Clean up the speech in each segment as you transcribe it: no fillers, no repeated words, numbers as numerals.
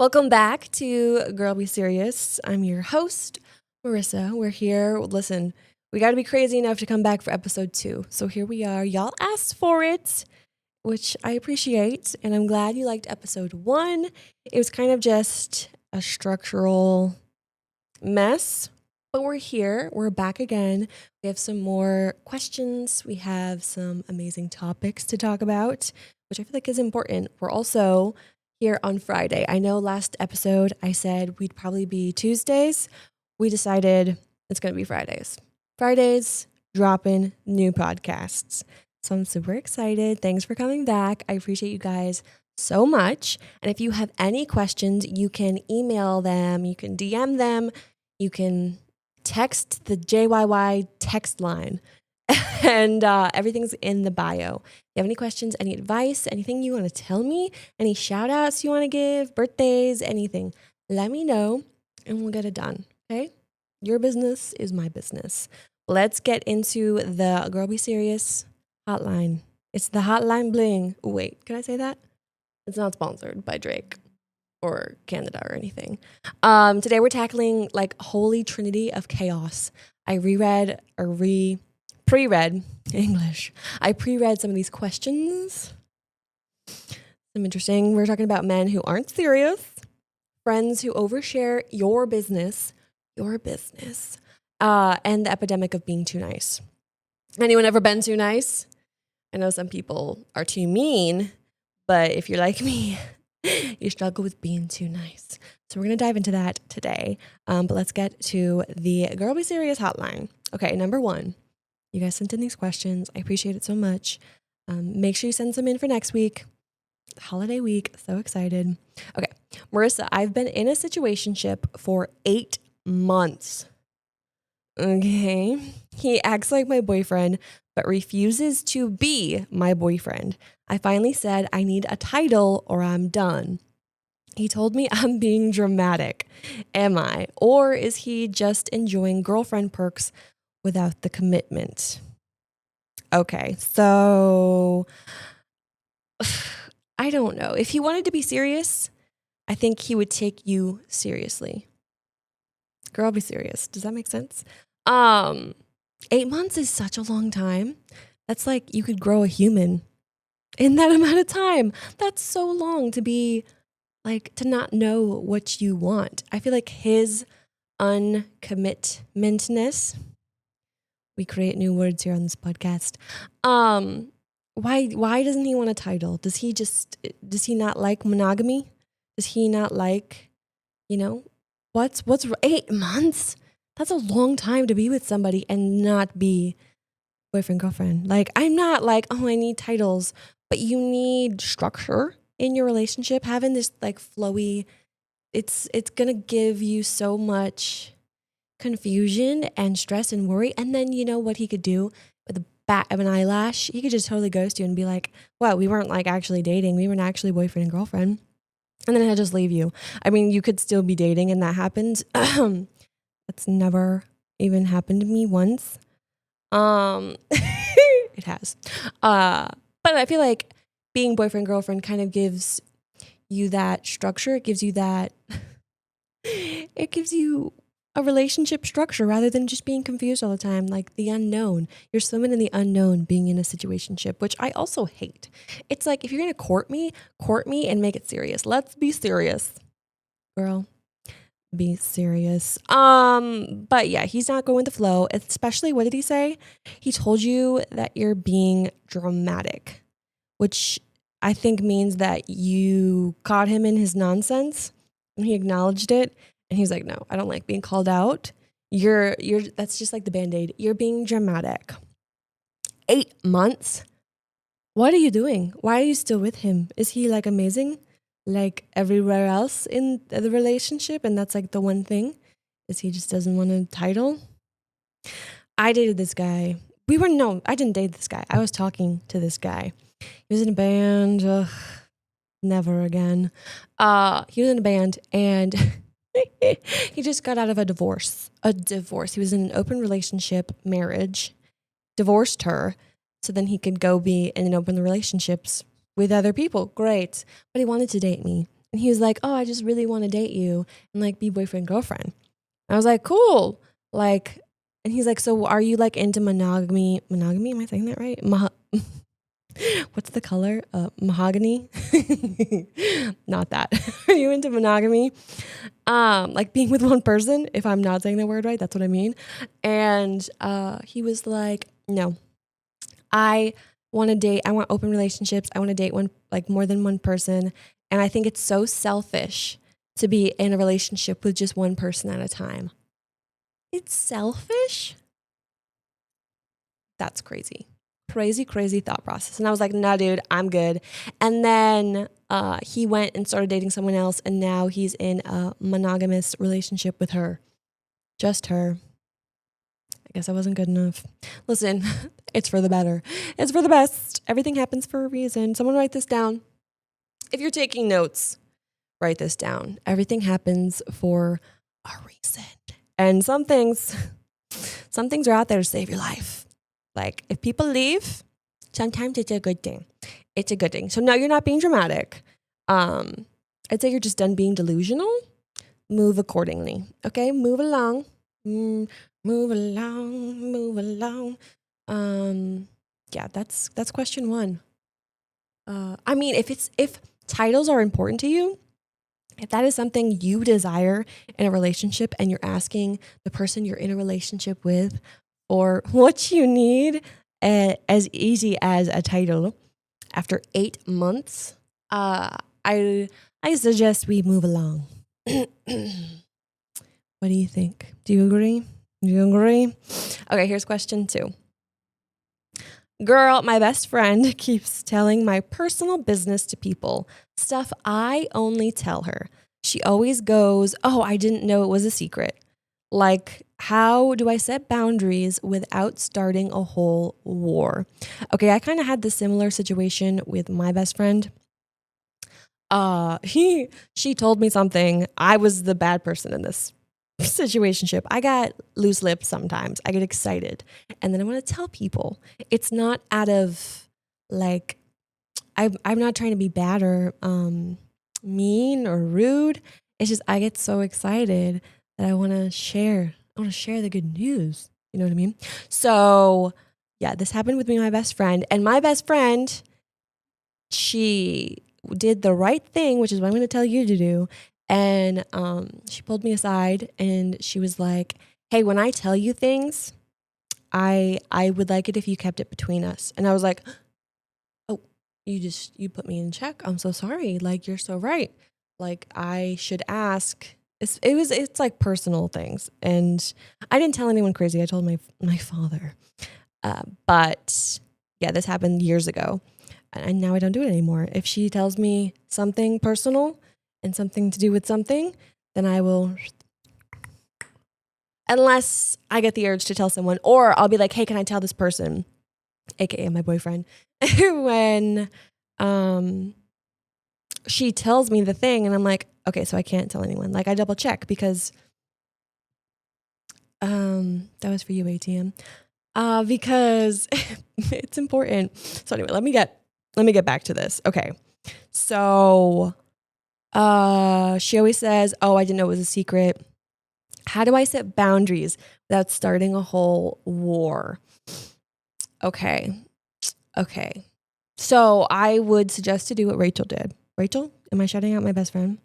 Welcome back to Girl Be Serious. I'm your host, Marissa. We're here. Listen, we got to be crazy enough to come back for episode 2. So here we are. Y'all asked for it, which I appreciate. And I'm glad you liked episode 1. It was kind of just a structural mess, but we're here. We're back again. We have some more questions. We have some amazing topics to talk about, which I feel like is important. We're also here on Friday. I know last episode I said we'd probably be Tuesdays. We decided it's going to be Fridays. Fridays, dropping new podcasts. So I'm super excited. Thanks for coming back. I appreciate you guys so much. And if you have any questions, you can email them, you can DM them, you can text the JYY text line. And everything's in the bio. If you have any questions, any advice, anything you want to tell me, any shout outs you want to give, birthdays, anything, let me know and we'll get it done. Okay? Your business is my business. Let's get into the Girl Be Serious hotline. It's the hotline bling. Wait, can I say that? It's not sponsored by Drake or Canada or anything. Today we're tackling like Holy Trinity of Chaos. I pre-read English. I pre-read some of these questions. Some interesting. We're talking about men who aren't serious, friends who overshare your business, and the epidemic of being too nice. Anyone ever been too nice? I know some people are too mean, but if you're like me, you struggle with being too nice. So we're going to dive into that today. But let's get to the Girl Be Serious hotline. Okay, number 1. You guys sent in these questions. I appreciate it so much. Make sure you send some in for next week. Holiday week. So excited. Okay. Marissa, I've been in a situationship for 8 months. Okay. He acts like my boyfriend, but refuses to be my boyfriend. I finally said I need a title or I'm done. He told me I'm being dramatic. Am I? Or is he just enjoying girlfriend perks without the commitment? Okay, so I don't know. If he wanted to be serious, I think he would take you seriously. Girl, be serious. Does that make sense? 8 months is such a long time. That's like you could grow a human in that amount of time. That's so long to be like, to not know what you want. I feel like his uncommitmentness, we create new words here on this podcast. Why doesn't he want a title? Does he not like monogamy? Does he not like, what's 8 months? That's a long time to be with somebody and not be boyfriend, girlfriend. Like, I'm not like, oh, I need titles, but you need structure in your relationship. Having this like flowy, it's going to give you so much confusion and stress and worry. And then you know what he could do with the bat of an eyelash? He could just totally ghost you and be like, well, we weren't like actually dating. We weren't actually boyfriend and girlfriend. And then he'll just leave you. I mean, you could still be dating and that happens. That's never even happened to me once. It has. But I feel like being boyfriend, girlfriend kind of gives you that structure. It gives you a relationship structure rather than just being confused all the time, like the unknown. You're swimming in the unknown being in a situationship, which I also hate. It's like, if you're going to court me and make it serious. Let's be serious. Girl, be serious. But yeah, he's not going with the flow, especially, what did he say? He told you that you're being dramatic, which I think means that you caught him in his nonsense and he acknowledged it. And he's like, no, I don't like being called out. That's just like the Band-Aid. You're being dramatic. 8 months? What are you doing? Why are you still with him? Is he like amazing? Like everywhere else in the relationship? And that's like the one thing? Is he just doesn't want a title? I dated this guy. I didn't date this guy. I was talking to this guy. He was in a band. Never again. He was in a band and he just got out of a divorce. He was in an open relationship, marriage, divorced her, so then he could go be in an open relationships with other people. Great. But he wanted to date me. And he was like, oh, I just really want to date you and like be boyfriend, girlfriend. And I was like, cool. Like, and he's like, so are you like into monogamy? Monogamy? Am I saying that right? What's the color? Mahogany? Not that. Are you into monogamy? Like being with one person, if I'm not saying the word right, that's what I mean. And he was like, no, I want to date. I want open relationships. I want to date one, like more than one person. And I think it's so selfish to be in a relationship with just one person at a time. It's selfish? That's crazy. Crazy thought process. And I was like, nah, dude, I'm good. And then he went and started dating someone else. And now he's in a monogamous relationship with her. Just her. I guess I wasn't good enough. Listen, it's for the better. It's for the best. Everything happens for a reason. Someone write this down. If you're taking notes, write this down. Everything happens for a reason. And some things are out there to save your life. Like if people leave, sometimes it's a good thing. It's a good thing. So no, you're not being dramatic. I'd say you're just done being delusional. Move accordingly. Okay, move along. Move along. Yeah, that's question one. I mean, if titles are important to you, if that is something you desire in a relationship and you're asking the person you're in a relationship with or what you need as easy as a title after 8 months, I suggest we move along. What do you think? Do you agree? Okay, here's question 2. Girl, my best friend keeps telling my personal business to people, stuff I only tell her. She always goes, oh, I didn't know it was a secret. Like, how do I set boundaries without starting a whole war? Okay, I kind of had this similar situation with my best friend. She told me something. I was the bad person in this situationship. I got loose lips sometimes. I get excited. And then I want to tell people. It's not out of like I'm not trying to be bad or mean or rude. It's just I get so excited that I want to share. I want to share the good news. You know what I mean? So yeah, this happened with me and my best friend. And my best friend, she did the right thing, which is what I'm going to tell you to do. And she pulled me aside and she was like, hey, when I tell you things, I would like it if you kept it between us. And I was like, oh, you put me in check. I'm so sorry. Like, you're so right. Like, I should ask. It's like personal things. And I didn't tell anyone crazy. I told my father. But yeah, this happened years ago. And now I don't do it anymore. If she tells me something personal and something to do with something, then I will, unless I get the urge to tell someone, or I'll be like, hey, can I tell this person, aka my boyfriend, when she tells me the thing and I'm like, okay, so I can't tell anyone. Like I double check because that was for you, ATM. Because it's important. So anyway, let me get back to this. Okay. So she always says, oh, I didn't know it was a secret. How do I set boundaries without starting a whole war? Okay. So I would suggest to do what Rachel did. Rachel, am I shouting out my best friend?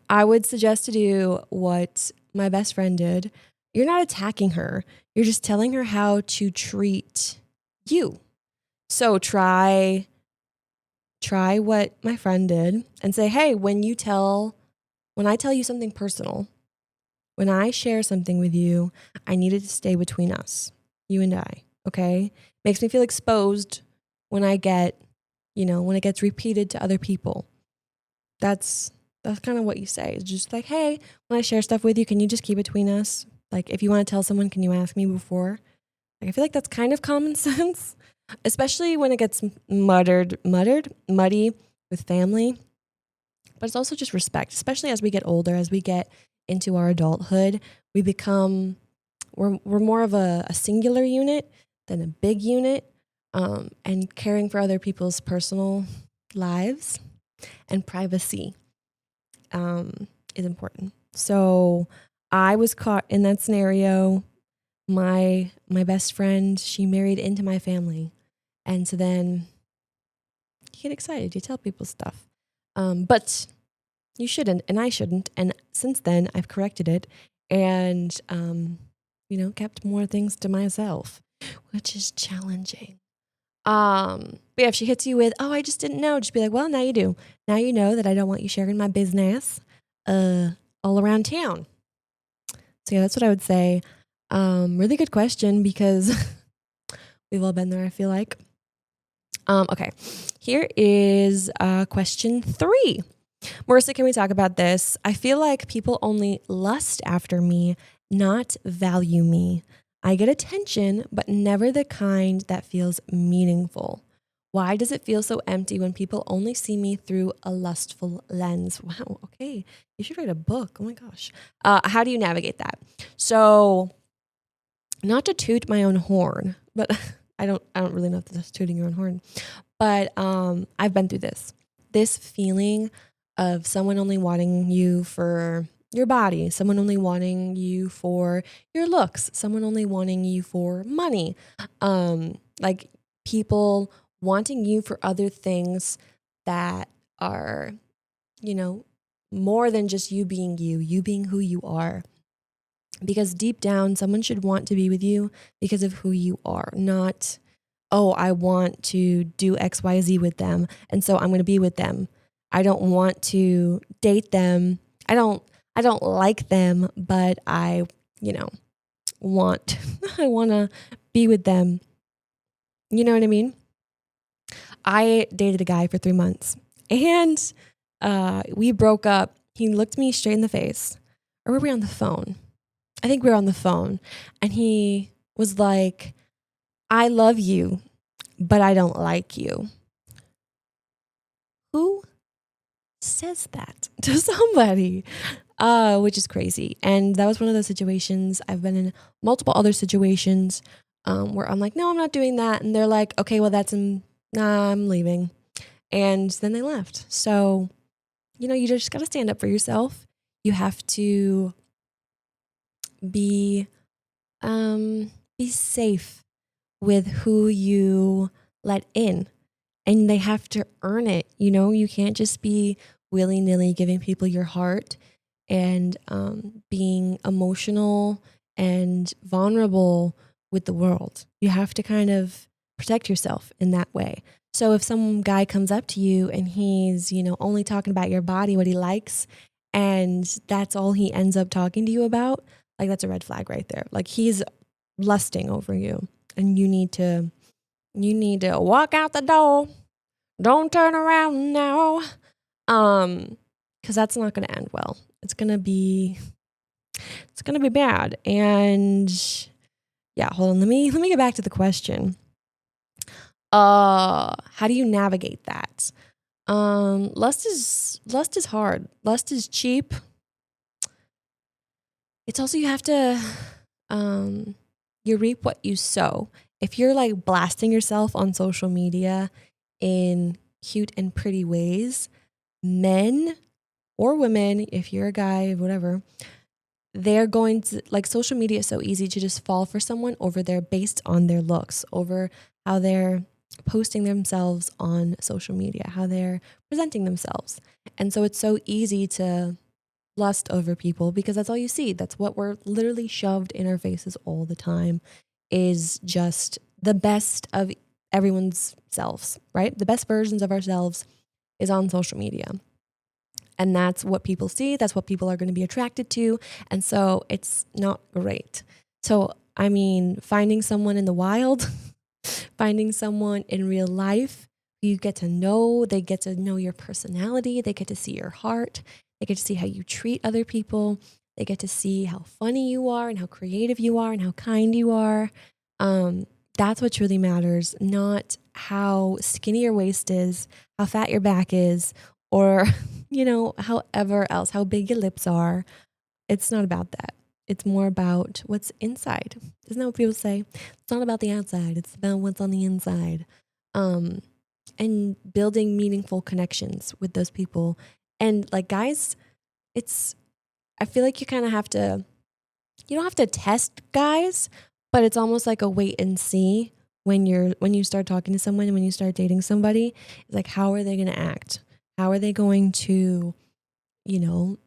I would suggest to do what my best friend did. You're not attacking her. You're just telling her how to treat you. So try what my friend did and say, hey, when I tell you something personal, when I share something with you, I need it to stay between us, you and I, okay? Makes me feel exposed when I get, when it gets repeated to other people. That's kind of what you say. It's just like, hey, when I share stuff with you, can you just keep it between us? Like, if you want to tell someone, can you ask me before? Like, I feel like that's kind of common sense, especially when it gets muddy with family. But it's also just respect, especially as we get older, as we get into our adulthood, we're more of a singular unit than a big unit, and caring for other people's personal lives and privacy is important. So I was caught in that scenario. My best friend, she married into my family. And so then you get excited, you tell people stuff. But you shouldn't, and I shouldn't. And since then, I've corrected it and, kept more things to myself, which is challenging. But yeah, if she hits you with, "Oh, I just didn't know," just be like, "Well, now you do. Now you know that I don't want you sharing my business, all around town." So yeah, that's what I would say. Really good question because we've all been there, I feel like. Okay, here is question 3. Marissa, can we talk about this? I feel like people only lust after me, not value me. I get attention, but never the kind that feels meaningful. Why does it feel so empty when people only see me through a lustful lens? Wow, okay. You should write a book. Oh my gosh. How do you navigate that? So, not to toot my own horn, but I don't really know if this is tooting your own horn. But I've been through this feeling of someone only wanting you for your body, someone only wanting you for your looks, someone only wanting you for money, like people wanting you for other things that are, more than just you being you being who you are. Because deep down, someone should want to be with you because of who you are, not, oh, I want to do XYZ with them, and so I'm going to be with them. I don't want to date them. I don't like them, but I, want I want to be with them. You know what I mean? I dated a guy for 3 months and we broke up. He looked me straight in the face. Or were we on the phone? I think we were on the phone. And he was like, "I love you, but I don't like you." Who says that to somebody? Which is crazy. And that was one of those situations. I've been in multiple other situations where I'm like, "No, I'm not doing that." And they're like, "Okay, well, nah, I'm leaving." And then they left. So, you just got to stand up for yourself. You have to be, be safe with who you let in, and they have to earn it. You can't just be willy-nilly giving people your heart and being emotional and vulnerable with the world. You have to kind of protect yourself in that way. So if some guy comes up to you and he's, only talking about your body, what he likes, and that's all he ends up talking to you about, like that's a red flag right there. Like he's lusting over you, and you need to walk out the door. Don't turn around now. Because that's not going to end well. It's going to be bad. And yeah, hold on. Let me get back to the question. How do you navigate that? Lust is hard. Lust is cheap. It's also, you have to you reap what you sow. If you're like blasting yourself on social media in cute and pretty ways, men or women, if you're a guy, whatever, they're going to, like, social media is so easy to just fall for someone over there based on their looks, over how they're posting themselves on social media, how they're presenting themselves. And so it's so easy to lust over people because that's all you see. That's what we're literally shoved in our faces all the time, is just the best of everyone's selves, right? The best versions of ourselves is on social media. And that's what people see. That's what people are going to be attracted to. And so it's not great. So, I mean, finding someone in the wild, finding someone in real life who you get to know, they get to know your personality, they get to see your heart, they get to see how you treat other people, they get to see how funny you are and how creative you are and how kind you are. That's what truly matters, not how skinny your waist is, how fat your back is, or, however else, how big your lips are. It's not about that. It's more about what's inside. Isn't that what people say? It's not about the outside. It's about what's on the inside. And building meaningful connections with those people. And like, guys, it's, I feel like you kind of have to, you don't have to test guys, but it's almost like a wait and see when you start talking to someone, when you start dating somebody. It's like, how are they going to act? How are they going to, you know,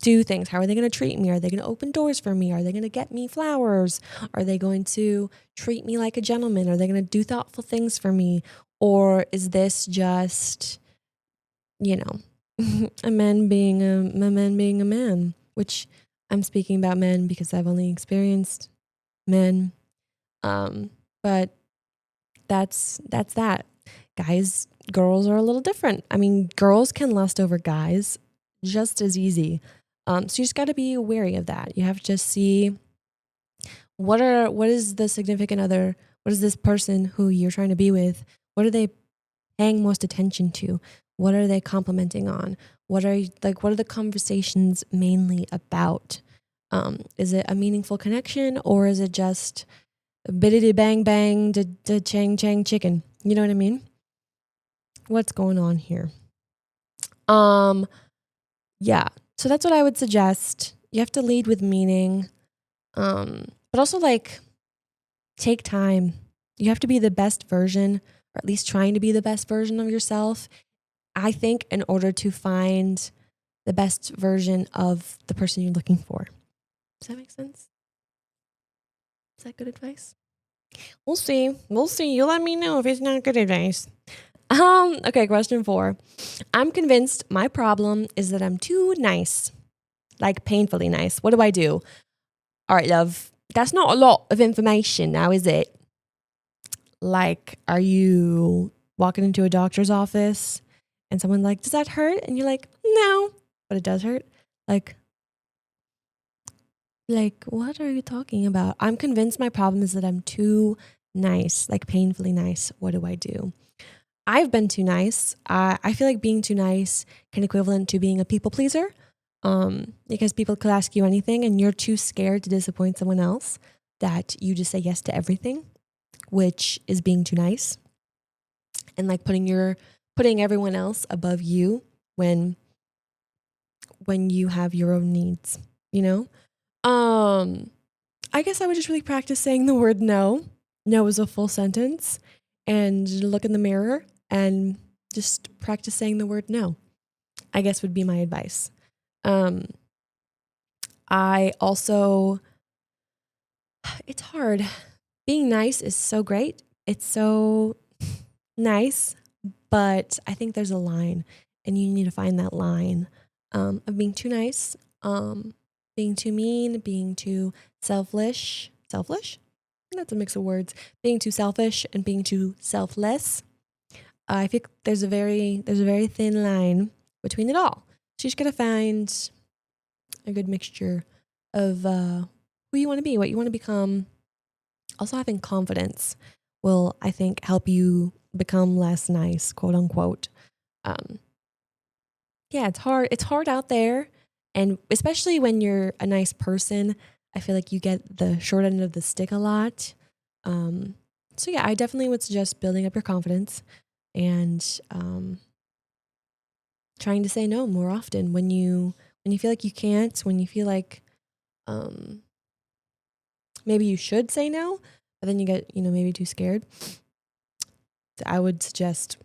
do things? How are they going to treat me? Are they going to open doors for me? Are they going to get me flowers? Are they going to treat me like a gentleman? Are they going to do thoughtful things for me? Or is this just, you know, a man being a man, which I'm speaking about men because I've only experienced men. But that's that. Guys, girls are a little different. I mean, girls can lust over guys just as easy. So you just got to be wary of that. You have to just see what is the significant other, what is this person who you're trying to be with, what are they paying most attention to? What are they complimenting on? What are the conversations mainly about? Is it a meaningful connection, or is it just biddity bang bang da chang chang chicken? You know what I mean? What's going on here? Yeah. So that's what I would suggest. You have to lead with meaning. But also like take time. You have to be the best version, or at least trying to be the best version of yourself, I think, in order to find the best version of the person you're looking for. Does that make sense? Is that good advice? We'll see. We'll see. You let me know if it's not good advice. Okay, question 4. I'm convinced my problem is that I'm too nice. Like painfully nice. What do I do? All right, love. That's not a lot of information now, is it? Like, are you walking into a doctor's office and someone like, does that hurt? And you're like, no, but it does hurt. Like, what are you talking about? I'm convinced my problem is that I'm too nice, like painfully nice. What do I do? I've been too nice. I feel like being too nice can equivalent to being a people pleaser, because people could ask you anything and you're too scared to disappoint someone else that you just say yes to everything, which is being too nice and like putting everyone else above you when you have your own needs, you know? I guess I would just really practice saying the word no. No is a full sentence, and look in the mirror and just practice saying the word no, I guess would be my advice. I also, it's hard. Being nice is so great. It's so nice, but I think there's a line, and you need to find that line of being too nice, being too mean, being too selfish. Selfish? That's a mix of words. Being too selfish and being too selfless. I think there's a very thin line between it all. So you just gotta find a good mixture of who you want to be, what you want to become. Also, having confidence will, I think, help you become less nice, quote unquote. Um, yeah, it's hard. It's hard out there, and especially when you're a nice person, I feel like you get the short end of the stick a lot. So yeah, I definitely would suggest building up your confidence and trying to say no more often when you feel like you can't, when you feel like um, maybe you should say no, but then you get maybe too scared. I would suggest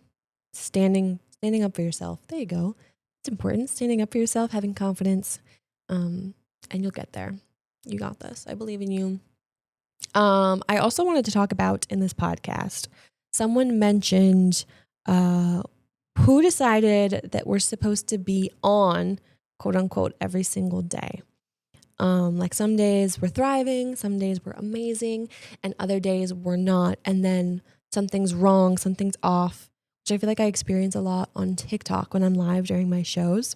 standing up for yourself. There you go. It's important. Standing up for yourself, having confidence, and you'll get there. You got this. I believe in you. I also wanted to talk about in this podcast, someone mentioned who decided that we're supposed to be on, quote unquote, every single day. Like some days we're thriving, some days we're amazing, and other days we're not. And then something's wrong, something's off, which I feel like I experience a lot on TikTok when I'm live during my shows.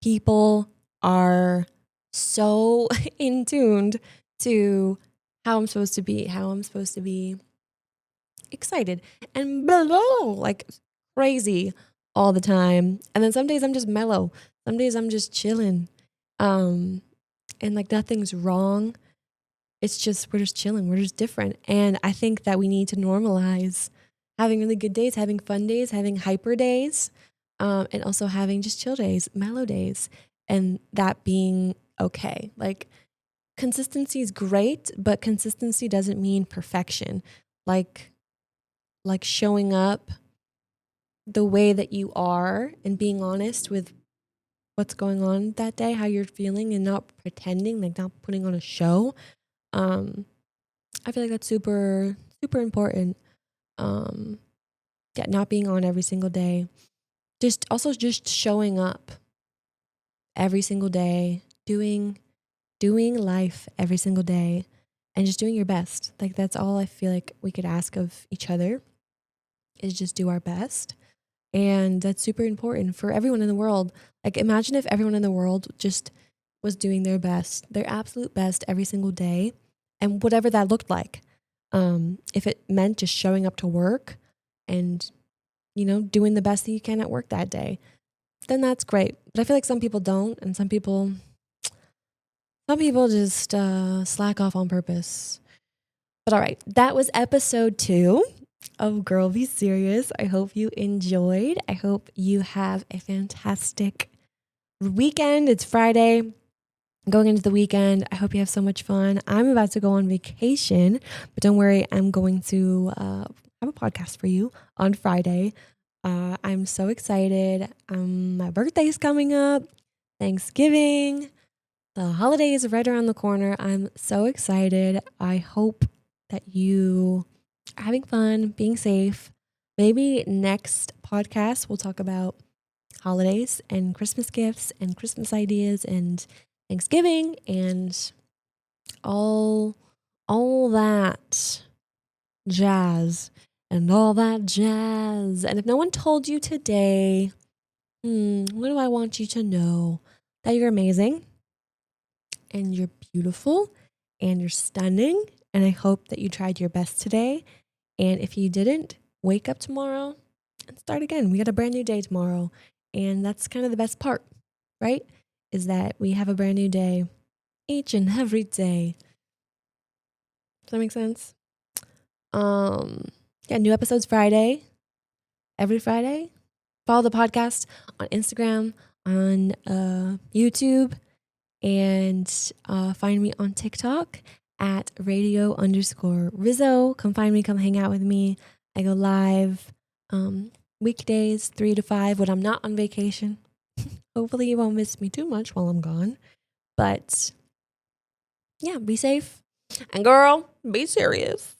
People are so in tuned to how I'm supposed to be excited and like crazy all the time. And then some days I'm just mellow. Some days I'm just chilling. And like nothing's wrong. It's just, we're just chilling. We're just different. And I think that we need to normalize having really good days, having fun days, having hyper days, and also having just chill days, mellow days. and that being okay. Like, consistency is great, but consistency doesn't mean perfection. Like showing up the way that you are and being honest with what's going on that day, how you're feeling, and not pretending, like not putting on a show. I feel like that's super, super important. Yeah, not being on every single day. Just showing up every single day, doing life every single day, and just doing your best. Like, that's all I feel like we could ask of each other, is just do our best. And that's super important for everyone in the world. Like, imagine if everyone in the world just was doing their best, their absolute best every single day, and whatever that looked like. If it meant just showing up to work and, doing the best that you can at work that day, then that's great. But I feel like some people don't, and some people just slack off on purpose. But all right, that was episode 2 of Girl Be Serious. I hope you enjoyed. I hope you have a fantastic weekend. It's Friday, going into the weekend. I hope you have so much fun. I'm about to go on vacation, but don't worry, I'm going to have a podcast for you on Friday. I'm so excited. My birthday's coming up, Thanksgiving. The holidays are right around the corner. I'm so excited. I hope that you are having fun, being safe. Maybe next podcast we'll talk about holidays and Christmas gifts and Christmas ideas and Thanksgiving and all that jazz and all that jazz. And if no one told you today, what do I want you to know? That you're amazing and you're beautiful and you're stunning. And I hope that you tried your best today. And if you didn't, wake up tomorrow and start again. We got a brand new day tomorrow. And that's kind of the best part, right? Is that we have a brand new day each and every day. Does that make sense? Yeah, new episodes Friday, every Friday. Follow the podcast on Instagram, on YouTube, and find me on TikTok at radio_Rizzo. Come find me, come hang out with me. I go live weekdays 3 to 5 when I'm not on vacation. Hopefully you won't miss me too much while I'm gone. But yeah, be safe. And girl, be serious.